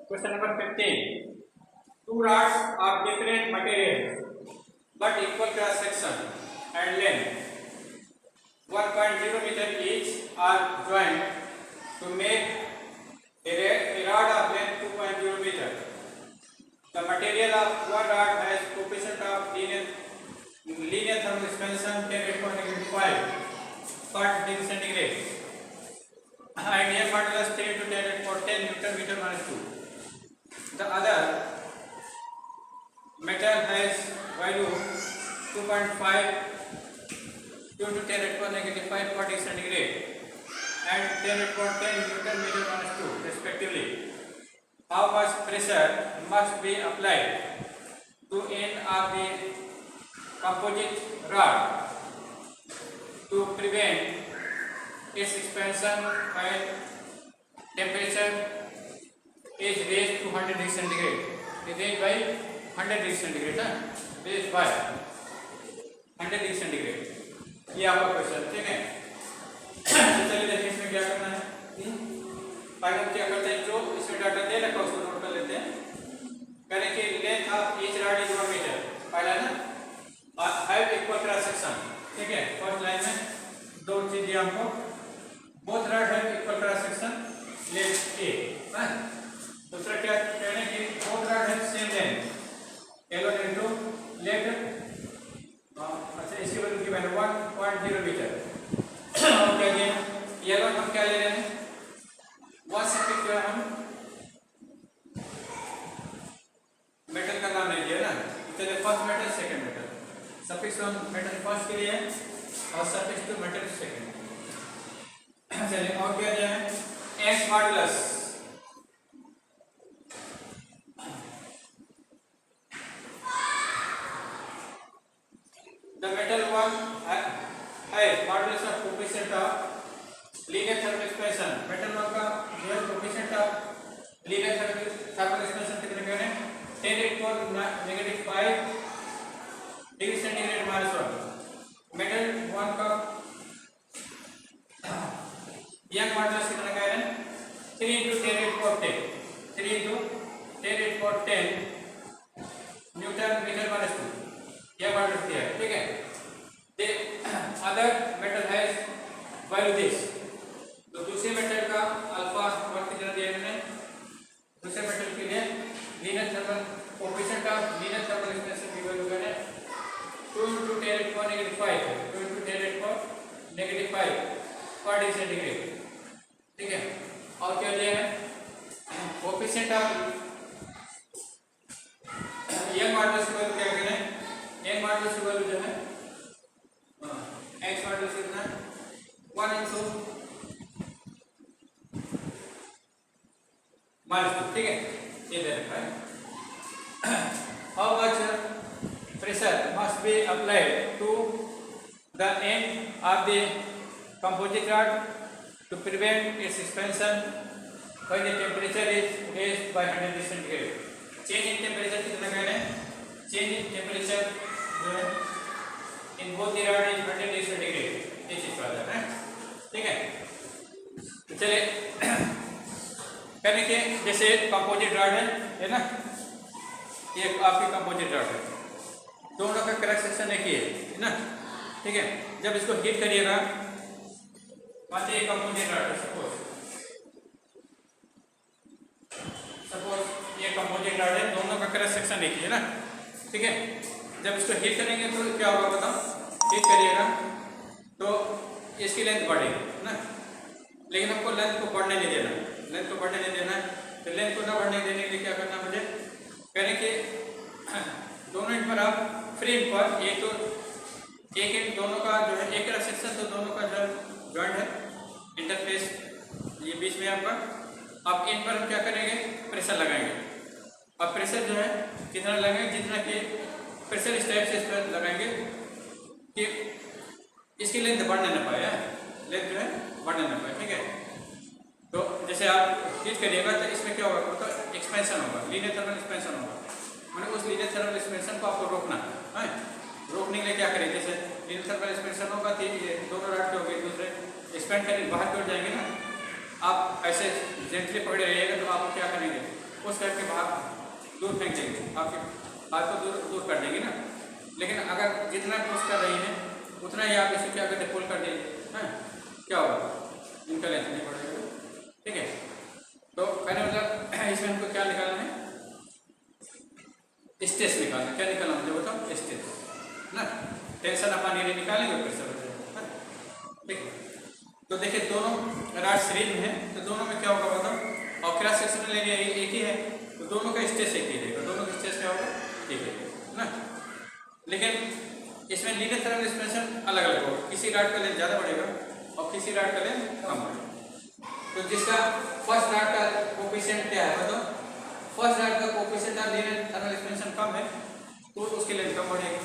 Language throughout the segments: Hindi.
Question number 15. Two rods of different materials but equal cross section and length 1.0 meter each are joined to make a rod of length 2.0 meter. The material of one rod has coefficient of linear thermal expansion 10⁻⁵ degree centigrade and air modulus 3 to 10⁻10 Newton meter minus 2. The other metal has value 2.5 2 to 10⁻⁵ degree centigrade and 10⁻10 Newton meter minus 2 respectively. How much pressure must be applied to end of the composite rod to prevent its expansion when temperature is raised to 100 degree centigrade? Is raised by 100 degree centigrade, raised by 100 degree centigrade. ये आपका क्वेश्चन, ठीक है। चलिए देखिए इसमें क्या करना है। पहले हम क्या करते हैं, जो इसमें डाटा दे रखा है उसको नोट कर लेते हैं। करें कि length of each rod is 1 metre, पहला ना, और हैव इक्वल क्रॉस सेक्शन, ठीक है। फर्स्ट लाइन में दो चीज दिया हमको, both rod have equal cross section length A, दूसरा क्या कहना है कि both rod have same length L1 into length, अच्छा इसकी वैल्यू गिवन है 1.0 मीटर। और क्या दिया L1 हम क्या ले रहे हैं, वन सब्जेक्ट जो है हम मेटल का नाम ले लिया ना, चलिए first metal second metal, suffix on metal first के लिए और सफिक्स टू मेटल सेकंड। चलिए और क्या दिया है, x modulus the metal one has modulus of coefficient of linear thermal expansion, metal one का जो है coefficient of linear thermal expansion कितने का है, 10⁻⁵ degree centigrade minus 1। Metal one का यंग मॉडुलस कितना का है, 3 into 10⁻10 3 into 10⁻10 newton metre minus 2, यह मॉडुलस दिया है, ठीक है। The other metal has value this, तो दूसरे मेटल का अल्फा 1 कितना दिया है इन्होंने, दूसरे मेटल के लिए linear thermal coefficient of linear thermal expansion की वैल्यू है 2 into 10⁻⁵ 2 into 10⁻⁵ डिग्री सेंटीग्रेड, ठीक है। और क्या दिया है, कोएफिशिएंट ऑफ यंग मॉडुलस की वैल्यू क्या करें, यंग मॉडुलस की वैल्यू जो है एक्स मॉडुलस कितना 1 into -2, ठीक है, ये दे रखा है। How much pressure must be applied to the end of the composite rod to prevent its expansion when the temperature is raised by 100 degree centigrade. Change in temperature कितना कह रहे हैं, चेंज इन टेम्परेचर जो है in both the rod is 100 degree centigrade, ये चीज पता है, ठीक है। तो चलिए कहने के जैसे कंपोजिट रॉड है ना, ये आपकी कंपोजिट रॉड है, दोनों का क्रॉस सेक्शन एक ही है ना, ठीक है। जब इसको हीट करिएगा, मान लीजिए कंपोजिट रॉड है, सपोज ये कंपोजिट रॉड है, दोनों का क्रॉस सेक्शन एक ही है ना, ठीक है। जब इसको हीट करेंगे तो क्या होगा बताओ, हीट करिएगा तो इसकी लेंथ बढ़ेगी ना, लेकिन हमको लेंथ को बढ़ने नहीं देना, लेंथ को बढ़ने नहीं देना, तो लेंथ को ना बढ़ने देने के लिए क्या करना मुझे, करें कि दोनों इन पर आप फ्री पर एक तो एक इन दोनों का जो है एक क्रॉस सेक्शन, तो दोनों का जो जॉइंट है इंटरफेस ये बीच में आपका, अब इन पर हम क्या करेंगे, प्रेशर लगाएंगे। अब प्रेशर जो है कितना लगाएंगे, जितना कि प्रेशर इस टाइप से इस पर लगाएंगे कि इसकी लेंथ बढ़ने ना पाए, लेंथ जो है बढ़ने ना पाए, ठीक है। तो जैसे आप हीट करिएगा तो इसमें क्या होगा, तो एक्सपेंशन होगा, लीनियर थर्मल एक्सपेंशन होगा, मैंने उस लीनियर थर्मल एक्सपेंशन को आपको रोकना है। रोकने के लिए क्या करेंगे, जैसे लीनियर थर्मल एक्सपेंशन होगा तो ये दोनों रॉड के हो गए, दूसरे एक्सपेंड करके बाहर की ओर जाएंगे ना, आप ऐसे जेंटली पकड़े रहिएगा तो आप क्या करेंगे, उस आपके हाथ को दूर दूर कर देगी ना। लेकिन अगर जितना पुश कर रही है उतना ही आप इसे क्या करते पुल कर देंगे, हाँ क्या होगा, इनका लेंथ नहीं बढ़ेगा। ठीक है, तो कहने मतलब इसमें हमको क्या निकालना है, स्ट्रेस निकालना। क्या निकालना मुझे बताओ, स्ट्रेस ना, टेंशन अपन ये निकालेंगे प्रेशर हो जाएगा। ठीक है, तो देखिए दोनों राड सीरीज में है तो दोनों में क्या होगा बताओ, और क्रॉस सेक्शनल एरिया एक ही है तो दोनों का स्ट्रेस एक ही रहेगा, दोनों का स्ट्रेस क्या होगा ठीक है ना। लेकिन इसमें लीनियर थर्मल एक्सपेंशन अलग अलग होगा, किसी राड का लेंथ ज़्यादा बढ़ेगा और किसी राड का लेंथ कम बढ़ेगा। तो जिसका फर्स्ट राड का कोफिशिएंट क्या है बताओ, फर्स्ट राड का coefficient of linear thermal expansion कम है तो उसकी लेंथ कम बढ़ेगी।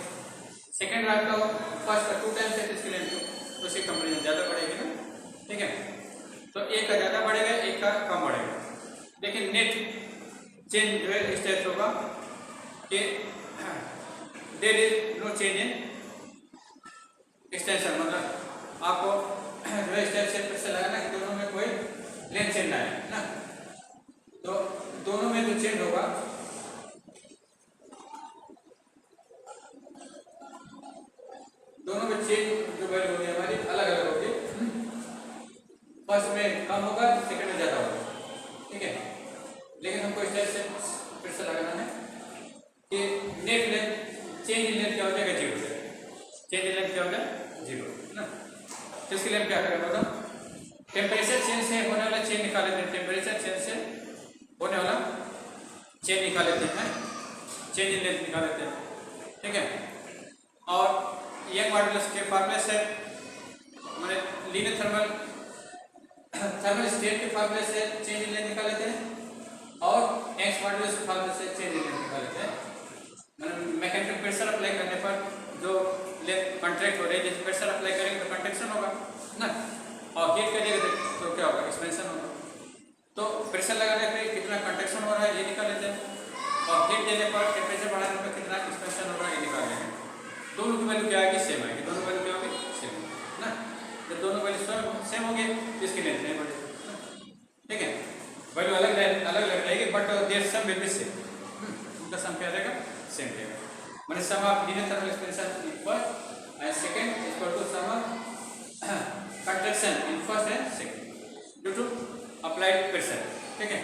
सेकेंड राड का फर्स्ट का 2 टाइम्स है तो इसकी लेंथ उससे कंपेरिजन ज़्यादा बढ़ेगी ना। ठीक है, तो एक का ज़्यादा बढ़ेगा एक का कम बढ़ेगा। लेकिन नेट चेंज जो है इस टाइप होगा कि there is no change in extension, मतलब आपको जो है इस टाइप से प्रेशर लगाना कि दोनों में कोई लेंथ चेंज ना है ना। तो दोनों में जो चेंज होगा दोनों में चेंज जो वैल्यू होगी हमारी अलग अलग होगी, फर्स्ट में कम होगा सेकंड में ज़्यादा होगा। ठीक है, लेकिन हमको इस टाइप से प्रेशर लगाना है कि net length change in length क्या हो जाएगा, जीरो, चेंज इन लेंथ क्या हो जाएगा जीरो ना। तो इसके लिए हम क्या करें बताओ, टेम्परेचर चेंज से होने वाला चेंज निकाल लेते हैं, टेम्परेचर चेंज से होने वाला चेंज निकाल लेते हैं, चेंज इन लेंथ निकाल लेते हैं। ठीक है, और यंग मॉडुलस के फार्मूले से मैंने लीनियर थर्मल स्टेट के फार्मूले से चेंज इन लेंथ निकाल लेते हैं और यंग मॉडुलस के फार्मूले से चेंज इन लेंथ निकाल लेते हैं। मैंने मैकेनिकल प्रेशर अप्लाई करने पर जो लेंथ कॉन्ट्रैक्ट हो रही है, जैसे प्रेशर अप्लाई करेंगे तो कंट्रैक्शन होगा ना, और हीट करिएगा तो क्या होगा, एक्सपेंशन होगा। तो प्रेशर लगाने पर कितना कंट्रैक्शन हो रहा है ये निकाल लेते हैं और हीट देने पर टेम्परेचर बढ़ाने पर कितना एक्सपेंशन हो रहा है ये निकाल लेंगे। दोनों की वैल्यू क्या आएगी, सेम आएगी, दोनों वैल्यू क्या होगी सेम ना। जब दोनों वैल्यू सेम होंगे तो इसकी लेंथ नहीं बढ़ेगी। ठीक है, वैल्यू अलग अलग रहेगी but their sum will be same, उनका सम क्या रहेगा सेम रहेगा। मैंने sum of linear thermal expansion in first and second equal to sum of contraction in first and second due to applied pressure. ठीक है,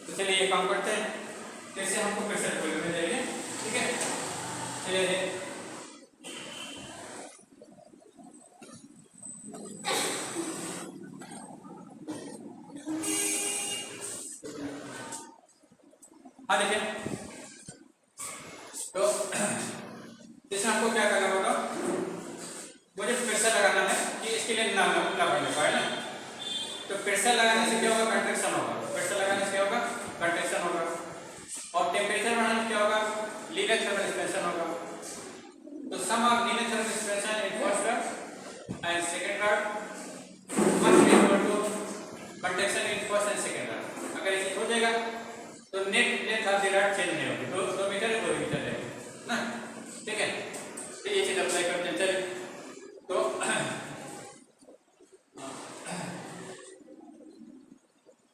तो चलिए ये काम करते हैं, कैसे हमको प्रेशर वैल्यू में जाएंगे। ठीक है, चलिए हाँ देखिए, तो इसमें आपको क्या करना होगा, मुझे प्रेशर लगाना है कि इसके लिए ना बढ़ने पाए ना। तो प्रेशर लगाने से क्या होगा, कंट्रैक्शन होगा, प्रेशर लगाने से क्या होगा कंट्रैक्शन होगा, और टेम्परेचर बढ़ाने से क्या होगा लीनियर थर्मल एक्सपेंशन होगा। तो sum of linear thermal expansion in first rod and second rod must be equal to contraction in first and second rod. अगर ये हो जाएगा तो net length of the rod change नहीं होगी, 2 मीटर 2 मीटर है ना। ठीक है, तो ये चीज अप्लाई करते हैं। चलिए तो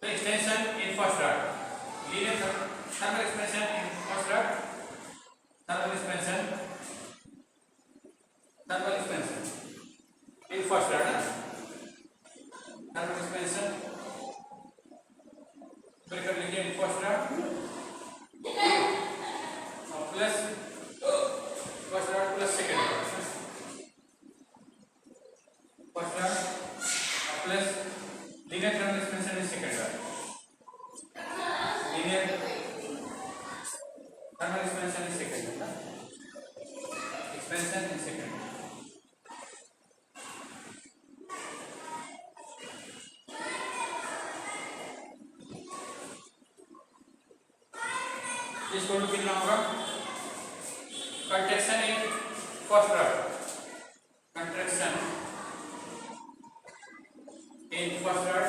extension in first rod, linear thermal expansion in first rod, thermal expansion in first rod, thermal expansion कर लीजिए in first rod plus first rod plus second rod, first rod plus linear thermal expansion in second rod, linear thermal expansion in second rod, expansion in second. इसको कितना होगा, contraction in first rod, contraction in first rod,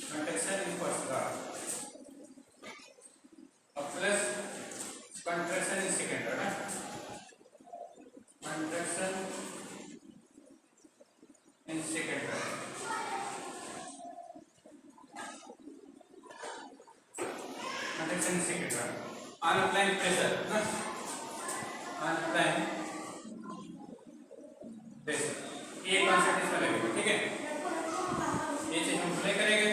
contraction in first rod और plus contraction in second rod, contraction in second rod, conduction second on applying pressure ना, ऑन अप्लाइंग प्रेशर, ये कॉन्सेप्ट इसमें लगेगा, ठीक है। ये चीज हम अप्लाई करेंगे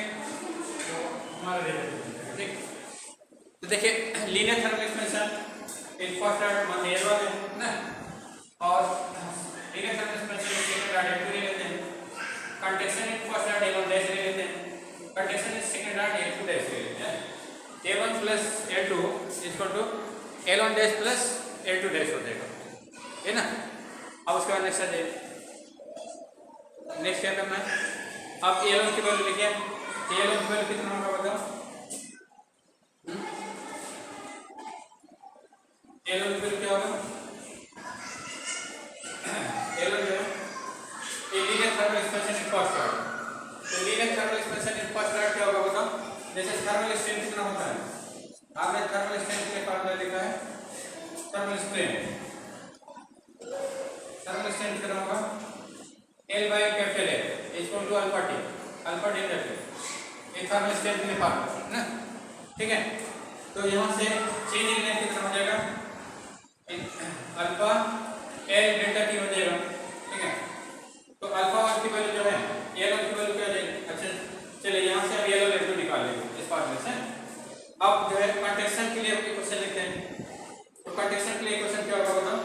तो हमारा रिजल्ट ठीक। तो देखिए linear thermal expansion in first order मान लीजिए वाले ना, और linear thermal expansion in second order ले लेते हैं, conduction in first order L1 dash ले लेते हैं, conduction in second order L2 dash ले लेते हैं। A1 plus L2 equal to L1 dash plus L2 dash हो जाएगा, है ना। अब उसके बाद नेक्स्ट आ जाइए, नेक्स्ट क्या करना है, अब L1 की वैल्यू लिखिए, L1 की वैल्यू कितना होगा बताओ, L1 की वैल्यू क्या होगा, L1 जो है ये linear thermal expansion in first order, तो linear thermal expansion in first order क्या होगा बताओ। जैसे थर्मल स्ट्रेन कितना होता है, आपने थर्मल स्ट्रेन के लिए फॉर्मूला लिखा है, थर्मल स्ट्रेन कितना होगा L by capital L equal to alpha T, alpha D delta, ये थर्मल स्ट्रेन के लिए फॉर्मूला है ना, ठीक है। तो यहाँ से चेंज इन लेंथ कितना हो जाएगा, अल्फा L डेल्टा टी हो जाएगा, ठीक है। तो अल्फा 1 की वैल्यू जो है L1 की वैल्यू क्या आ जाएगी, अच्छा चलिए यहाँ से अब L1 L2 निकाल लेंगे इस फॉर्मूले से। अब जो है कंडक्शन के लिए इक्वेशन लिखते हैं, तो कंडक्शन के लिए इक्वेशन क्या होगा बताओ,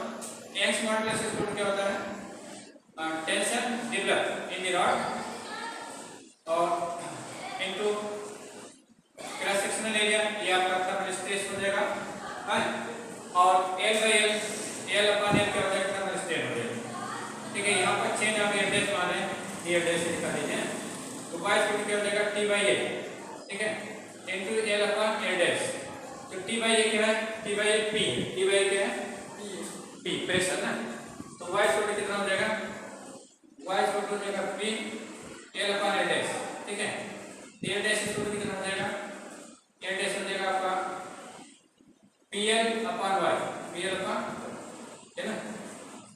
यंग्स मॉडुलस इक्वल क्या होता है, tension develop in the rod और इनटू क्रॉस सेक्शनल एरिया, ये आपका थर्मल स्ट्रेस हो जाएगा, है, और L by L, L upon L क्या हो जाएगा, थर्मल स्ट्रेन हो जाएगा, ठीक है। यहाँ पर चेंज आप एड्रेस मान रहे हैं, ये एड्रेस लिखा दीजिए, तो y इक्वल क्या हो जाएगा T by A, ठीक है, into L upon L dash, तो T by A क्या है, T by A P, T by A क्या है P प्रेशर ना, तो y इक्वल कितना हो जाएगा, y इक्वल हो जाएगा P L upon L dash, ठीक है। L डैश इक्वल कितना हो जाएगा, L डैश हो जाएगा आपका PL upon y, PL upon है ना,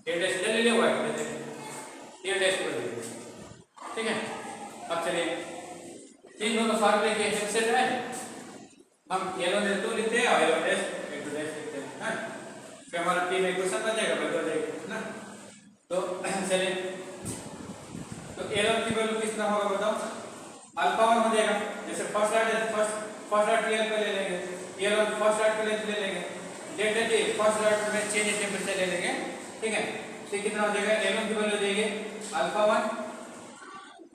L डैश ले ले y ले ले L डैश कर दीजिए, ठीक है। अब चलिए तीन दोनों फार्मूले के हेल्प से है हम L1 L2 लिखते हैं और L1 डैश L2 डैश लिखते हैं ना, फिर हमारा P में इक्वेशन बन जाएगा, बदल जाएगा ना। तो चलिए तो L1 की वैल्यू कितना होगा बताओ, अल्फा 1 हो जाएगा, जैसे फर्स्ट ऑर्डर L पे ले लेंगे, L1 फर्स्ट ऑर्डर ले लेंगे, डेल्टा T फर्स्ट ऑर्डर में चेंज इन टेंपरेचर ले लेंगे, ठीक है। तो कितना हो जाएगा, L1 की वैल्यू देंगे अल्फा 1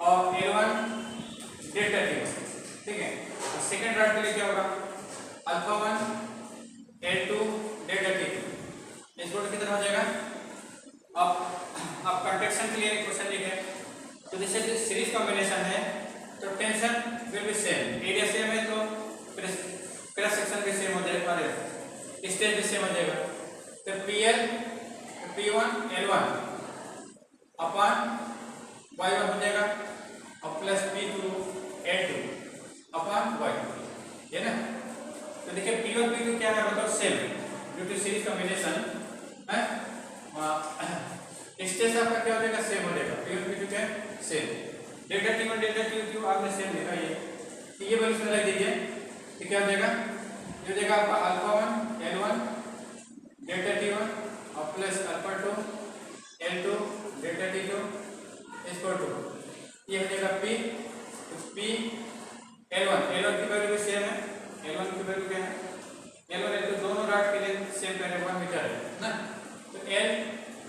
और L1 डेल्टा T, ठीक है। और सेकंड ऑर्डर के लिए क्या होगा, अल्फा 1 L2 डेल्टा T, इसको कितना हो जाएगा। अब कंडक्शन के लिए क्वेश्चन लिखे, तो जैसे सीरीज कॉम्बिनेशन है तो tension will be same, area same है तो क्रॉस सेक्शन भी सेम हो जाएगा, स्ट्रेस भी सेम हो जाएगा। तो PL P1 L1 upon Y1 हो जाएगा और plus P2 L2 upon Y2, है ना। तो देखिए P1 P2 क्या है बताओ, same due to series combination है, स्ट्रेस आपका क्या हो जाएगा, सेम हो जाएगा, P1 P2 क्या है same, delta T1 delta T2 आपने सेम लिखा है, तो ये वैल्यू लगा दीजिए, तो क्या हो जाएगा, ये हो जाएगा आपका अल्फा 1 L1 डेल्टा T1 और plus alpha 2 L2 delta T2 equal to ये हो जाएगा P, तो P L1 की वैल्यू भी सेम है, L1 की वैल्यू क्या है, L1 L2 दोनों रॉड के लिए सेम करें 1 मीटर है ना, तो L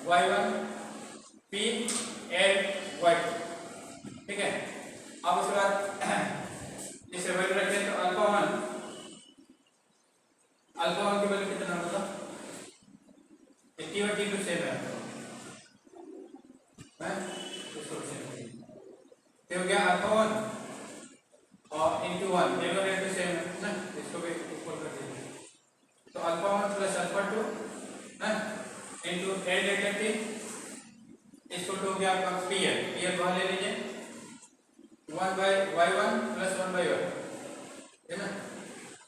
Y1 P L Y2, ठीक है। अब उसके बाद इसे वैल्यू रखें, तो अल्फा 1 की वैल्यू कितना होगा, T1 T2 सेम है, तो हो गया अल्फा 1 और इनटू 1 L1 L2 सेम है ना, इसको भी इक्वल कर दीजिए, तो अल्फा 1 प्लस अल्फा 2 ना इनटू L डेल्टा T इसको तो हो गया आपका PL बाहर ले लीजिए, 1 by Y1 plus 1 by Y, है ना।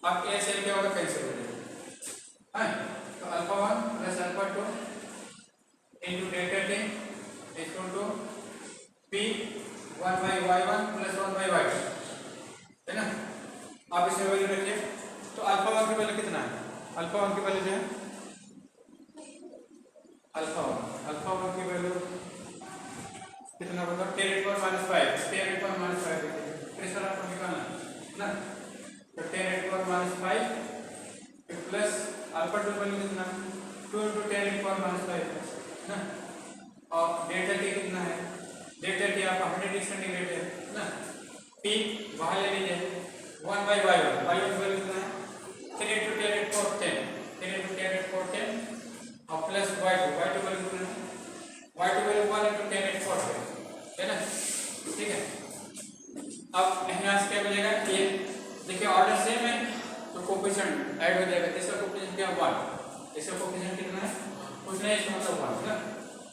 अब A से क्या होगा, कैंसिल हो जाएगा, है, तो alpha 1 plus alpha 2 into delta T equal to P 1 by Y1 plus 1 by Y2, है ना। आप इसे वैल्यू रखिए, तो अल्फा वन की वैल्यू कितना है? अल्फा वन की वैल्यू जो है अल्फा वन की वैल्यू कितना होगा? 10⁻⁵ 10⁻⁵ प्रेशर आपको निकालना ना। तो 10⁻⁵ प्लस अल्फा टू वैल्यू कितना? 2 × 10⁻⁵ ना। और डेल्टा टी कितना है? डेल्टा टी आपका 100 डिग्री सेंटीग्रेड है ना। पी बाहर ले लीजिए 1/y1 की वैल्यू कितना है? 3 × 10⁻10 और प्लस y2 वैल्यू कितना है? y2 वैल्यू 1 × 10⁻10 है ना। ठीक है, अब यहाँ से क्या मिलेगा? ये देखिए ऑर्डर सेम है तो कोफिशिएंट ऐड हो जाएगा। इसका कोफिशिएंट क्या 1, इसका कोफिशिएंट कितना है? कुछ नहीं, इसका मतलब 1 ना।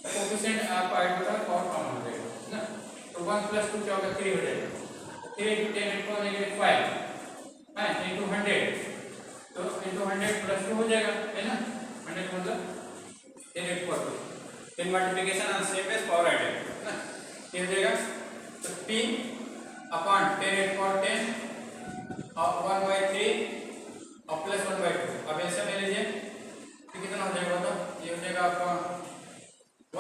कोफिशिएंट आपका ऐड होगा और कॉमन हो जाएगा ना। तो 1 + 2 क्या होगा? 3 हो जाएगा। 3 × 10⁻⁵ है इंटू 100, तो इंटू 100 + 2 हो जाएगा है ना। 100 मतलब 10⁻²। In multiplication on same base power added ना, ये हो जाएगा। तो p अपॉन 10⁻10 और 1/3 और प्लस 1/2। अब ऐसे ले लीजिए तो कितना हो जाएगा? तो ये हो जाएगा आपका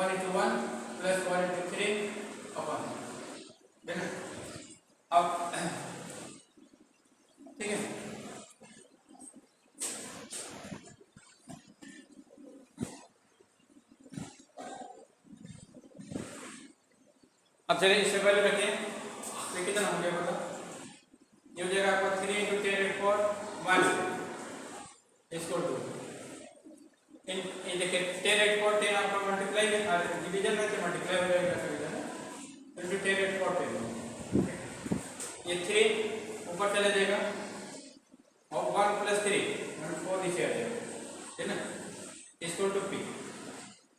1 × 1 प्लस 1 × 3 अपॉन है ना। अब ठीक है, अब चलिए इससे वैल्यू रखिए तो कितना हो जाएगा? तो ये हो जाएगा आपका 3 × 10⁻1 इसको 2 इन देखिए 10⁻10 आपका मल्टीप्लाई है और डिवीजन में तो मल्टीप्लाई हो जाएगा इंटू 10⁻10। ये 3 ऊपर चला जाएगा और 1 + 3 4 नीचे आ जाएगा है ना। इसको टू पी,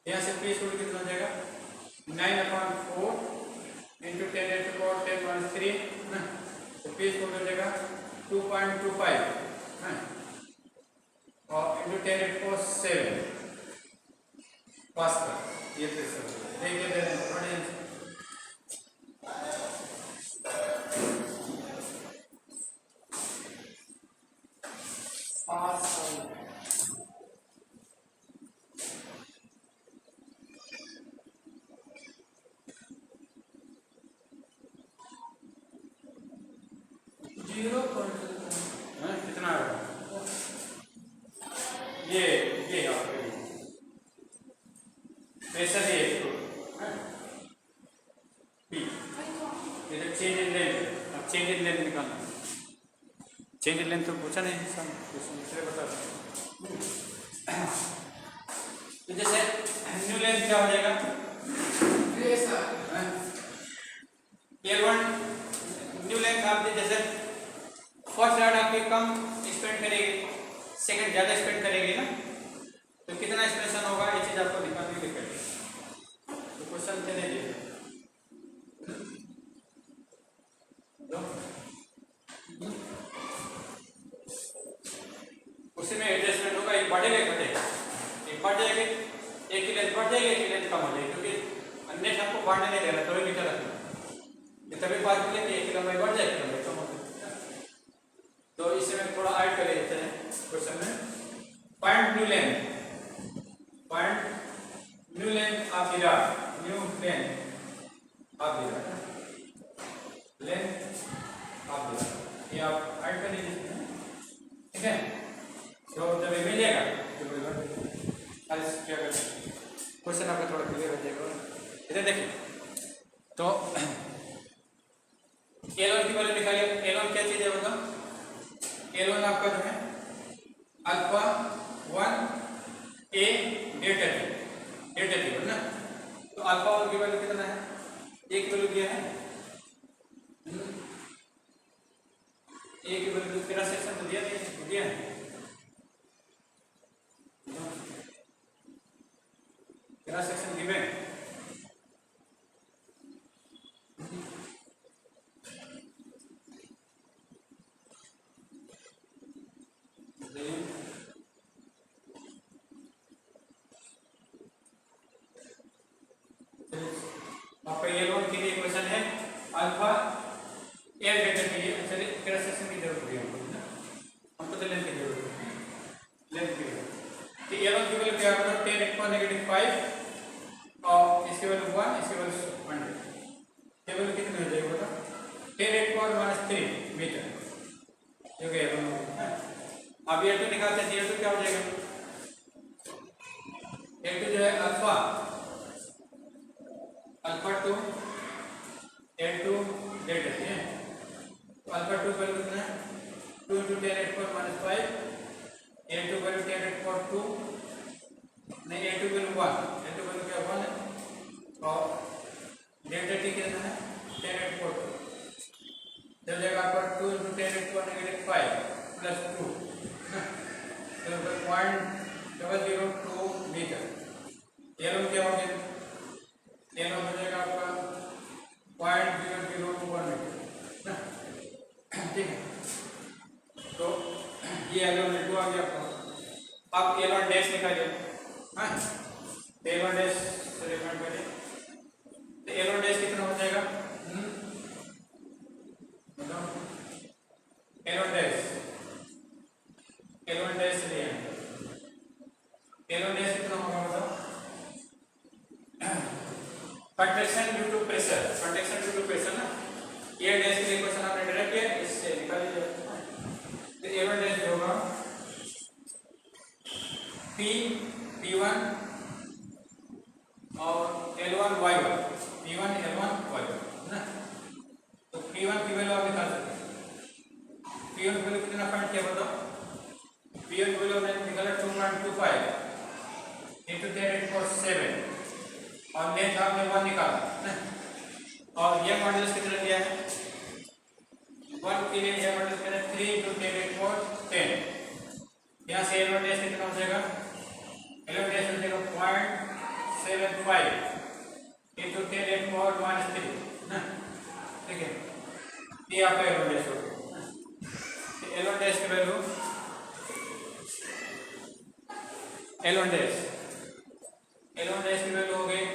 यहाँ से पी इसको कितना हो जाएगा? 9/4 इंटू 10⁻10⁻3 ना। तो पी इसको हो जाएगा 2.25 और इंटू 10⁻7 पास्कल। ये प्रेशर देखिए दे रहे हैं ऑडियंस। कितना ये प्रेशर ये चेंज इन लेंथ। अब चेंज इन लेंथ निकालना। चेंज इन लेंथ तो पूछा नहीं सर, दूसरे बता दो। तो जैसे न्यू लेंथ क्या हो जाएगा? L1 न्यू लेंथ आप जैसे फर्स्ट राउंड आपकी कम स्पेंड करेगी, सेकंड ज़्यादा स्पेंड करेगी ना, तो कितना एक्सप्रेशन होगा ये चीज़ आपको दिखानी दिखेगी। तो क्वेश्चन चले जाइए उसी में एडजस्टमेंट होगा। एक बढ़ेगा एक घटेगा, एक बढ़ जाएगी, एक की लेंथ बढ़ जाएगी, एक की लेंथ कम हो जाएगी, क्योंकि अन्य आपको बढ़ने नहीं दे रहा, थोड़ी मीटर रखना। तभी बात की लेंथ एक की लंबाई बढ़ जाएगी, लंबाई कम हो जाएगी। तो इसमें थोड़ा ऐड कर लेते हैं क्वेश्चन में। Find new length of the rod, new length of the rod, length of the rod, ये आप ऐड कर लीजिए ठीक है। तो जब ये मिलेगा तो क्या करें, क्वेश्चन आपका थोड़ा क्लियर हो जाएगा। इधर देखिए तो L1 की वैल्यू निकालिए। L1 क्या चीज है होगा? L1 आपका जो है अल्फा 1 A डेल्टा टी ना। तो अल्फा 1 की वैल्यू कितना है? एक वैल्यू दिया है, एक की वैल्यू तेरा सेक्शन तो दिया नहीं, दिया है तेरा सेक्शन गिवन। आपका L1 के लिए क्वेश्चन है अल्फा L डेल्टा के लिए। चलिए तेरा सेक्शन की जरूरत है हमको ना, हमको तो लेंथ की जो कि अब A2 निकालते हैं, A2 क्या हो जाएगा? A2 जो है अल्फा टू A2 डेल्टा है। तो अल्फा 2 वैल्यू कितना है? 2 × 10⁻⁻5। A2 वैल्यू 10⁻2 नहीं, A2 वैल्यू 1, A2 वैल्यू क्या 1 है, और डेल्टा टी कितना है? 10⁻2। जब जगह आपका 2 × 10⁻5 प्लस 2 तो 0.002 मीटर। एलो क्या हो गया? एलो हो जाएगा आपका 0.001 मीटर। ठीक है, तो ये एलो आ गया आपका। अब एलो डैश निकालिए। हाँ, एलो डैश से रेफरेंस करिए। तो एलो डैश कितना हो जाएगा? एलो डैश लिए एलो डैश कितना होगा बताओ? Contraction due to pressure, contraction due to pressure ना, ये डैश के लिए क्वेश्चन आपने डायरेक्ट किया, इससे निकाल लीजिए। तो एलो डैश होगा P1 और L1 Y1, P1 L1 Y1 ना। तो P1 की वैल्यू आप निकाल सकते हैं। P1 की वैल्यू कितना फाइंड किया बताओ? P1 की वैल्यू हमने निकाला 2.25 into 10⁻7 और लेंथ आपने 1 निकाला ना। और ये मॉडुलस कितना दिया है? 1 के लिए ये मॉडुलस कितना है? 3 × 10⁻10। यहाँ से एलो डैश कितना हो जाएगा? एलो डैश हो जाएगा 0.75 into 10⁻³ ना। ठीक है, ये आपका एलो डैश हो गया। एलो डैश की वैल्यू एलो डैश की वैल्यू हो गई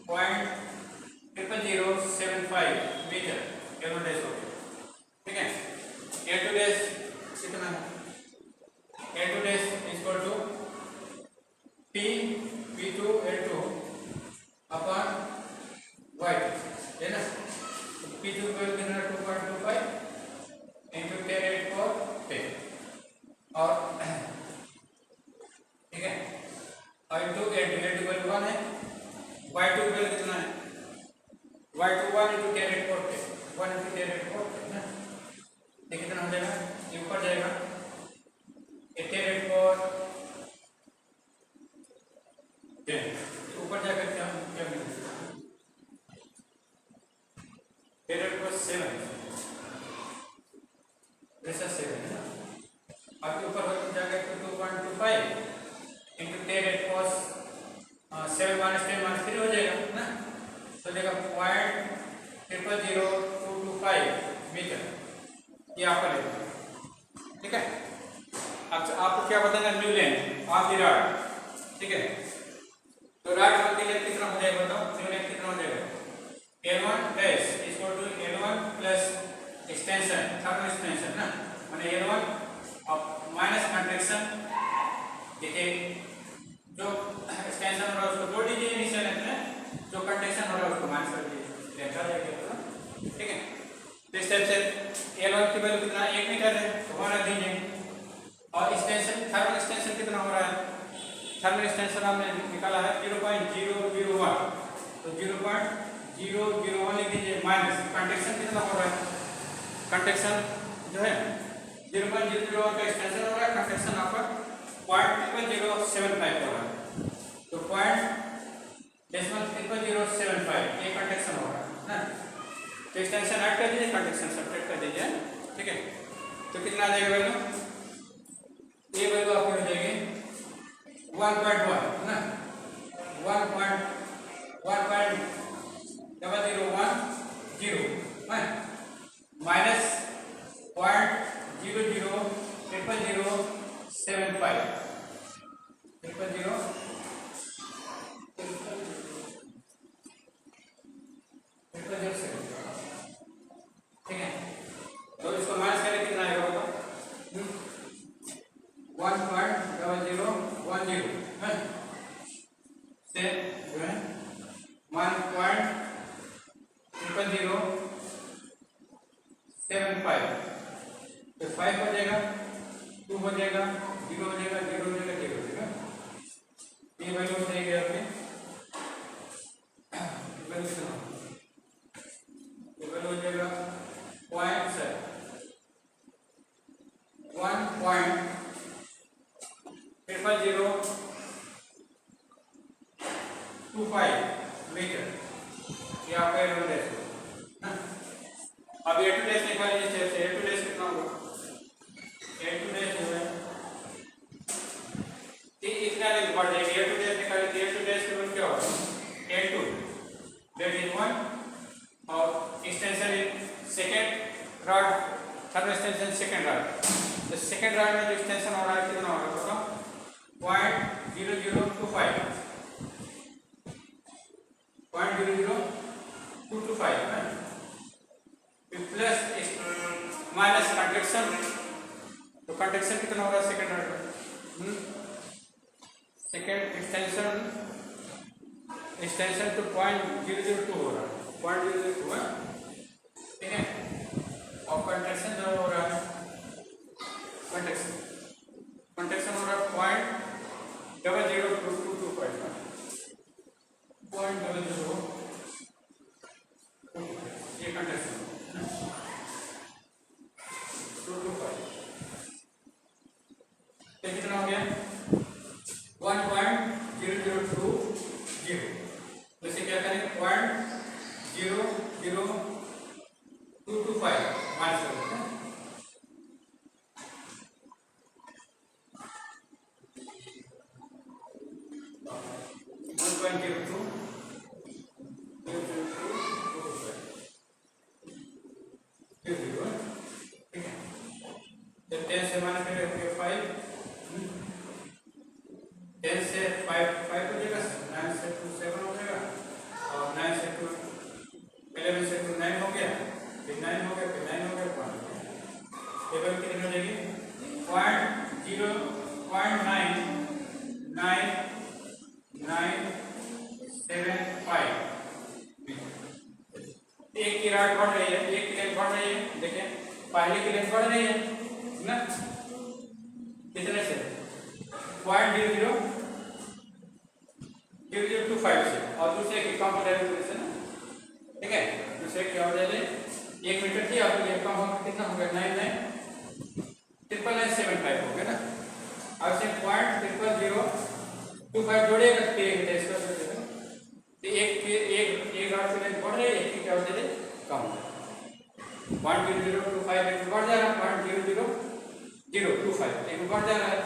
0.0075 मीटर। एलो डैश हो गया। ठीक है, A2 डैश कितना है? A2 dash equal to P2 L2 upon Y है ना। P2 की वैल्यू कितना है? 2.25 into 10⁻10 और ठीक है, और इंटू A2 वैल्यू 1 है। Y2 वैल्यू कितना है? Y2 1 into 10⁻10 1 into 10⁻10 ना। ये कितना हो जाएगा? ये ऊपर जाएगा 10⁻10 ऊपर जाकर क्या मिलेगा? 10⁻7 जैसा 7 है ना। आपके ऊपर जाकर 2.25 into 10⁻7 - 10 - 3 हो जाएगा ना। तो देखा 0.00225 मीटर ये आपका लेगा। ठीक है, अब आपको क्या बताना? New length of the rod. ठीक है, तो रॉड की लेंथ कितना हो जाएगा बताओ? न्यू लेंथ कितना हो जाएगा? L1 dash equal to L1 plus extension, thermal extension ना, माने L1 और माइनस कंट्रैक्शन। देखिए जो एक्सटेंशन हो रहा है उसको जोड़ दीजिए इनिशियल लेंथ में, जो कंट्रैक्शन हो रहा है उसको माइनस कर दीजिए, लेंथ आ जाएगी। ठीक है, तो इस टाइप से L1 की वैल्यू कितना? 1 मीटर है, तो 1 रख दीजिए। और एक्सटेंशन, थर्मल एक्सटेंशन कितना हो रहा है? थर्मल एक्सटेंशन हमने निकाला है 0.001, तो 0.001 लिख दीजिए माइनस कंट्रैक्शन कितना हो रहा है? कंट्रैक्शन जो है 0.001 का एक्सटेंशन हो रहा है, कंट्रैक्शन आपका 0.075 हो रहा है। तो 0.075 ये कंट्रैक्शन हो रहा है ना। तो एक्सटेंशन ऐड कर दीजिए, कंट्रैक्शन सब्ट्रैक्ट कर दीजिए। ठीक है, तो कितना आ जाएगा वैल्यू? ये वैल्यू आपकी हो जाएगी 1.1 ना, 1.010 माइनस 0.000075 ठीक है, तो इसको माइनस करें कितना आएगा बताओ? 1.0010 से जो है 1.0075 तो 5 हो जाएगा, 2 हो जाएगा, 0 हो जाएगा, 0 हो जाएगा, 0 हो जाएगा। ये वैल्यू हो जाएगी आपकी वैल्यू कितना ये वैल्यू हो जाएगा 1.0025 मीटर। ये आपका एरो डैश है ना। अब ए टू डैश निकाल लीजिए। ए टू डैश कितना होगा? ए टू डैश जो है इतना बढ़ जाएगी। ए टू डैश निकालिए। ए टू डैश के बाद क्या होगा? A2 that is 1 और extension is second rod, third extension second rod। तो second rod में जो extension हो रहा है कितना होगा बताओ? 0.00225 है प्लस माइनस कंडक्शन। तो कंडक्शन कितना होगा सेकेंड रॉड में? सेकेंड एक्सटेंशन तो 0.002 हो रहा है, 0.002 है, ठीक है। और कंडक्शन जो हो रहा है कंडक्शन हो रहा है 0.00225 0.00 ये कंडक्शन 225 कितना हो गया? 1.0020। जैसे क्या करेंगे 0.00225 माइनस कर देते हैं। एक की राड बढ़ रही है, एक की लेंथ बढ़ रही है। देखिए पहले की लेंथ बढ़ रही है ना कितने से? 0.00025 से और दूसरे की कम हो जाएगी से ना, ठीक है। दूसरे की हो जाएगी 1 मीटर थी, अब ये कम होगा कितना हो गया? 99,975 हो गया ना। अब से 0.00025 जोड़ेगा तो एक राड की लेंथ बढ़ रही है, एक की क्या हो जाएगी? कम। 0.025 एक बढ़ जा रहा है, 0.00025 एक बढ़ जा रहा है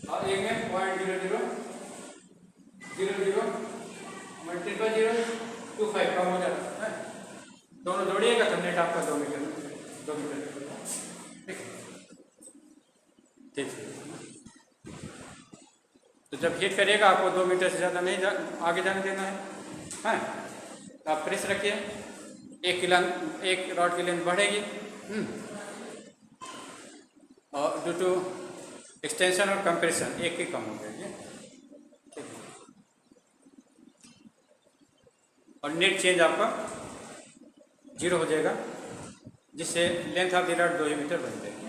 और एक में 0.000025 कम हो जा रहा है। दोनों जोड़िएगा तो नेट आपका 2 मीटर ठीक। तो जब हिट करिएगा आपको 2 मीटर से ज़्यादा नहीं आगे जाने देना है। हाँ, तो आप प्रेस रखिए। एक रॉड की लेंथ बढ़ेगी और ड्यू टू एक्सटेंशन और कंप्रेशन एक ही कम हो जाएगी और नेट चेंज आपका 0 हो जाएगा, जिससे length of the rod 2 metre बन जाएगी।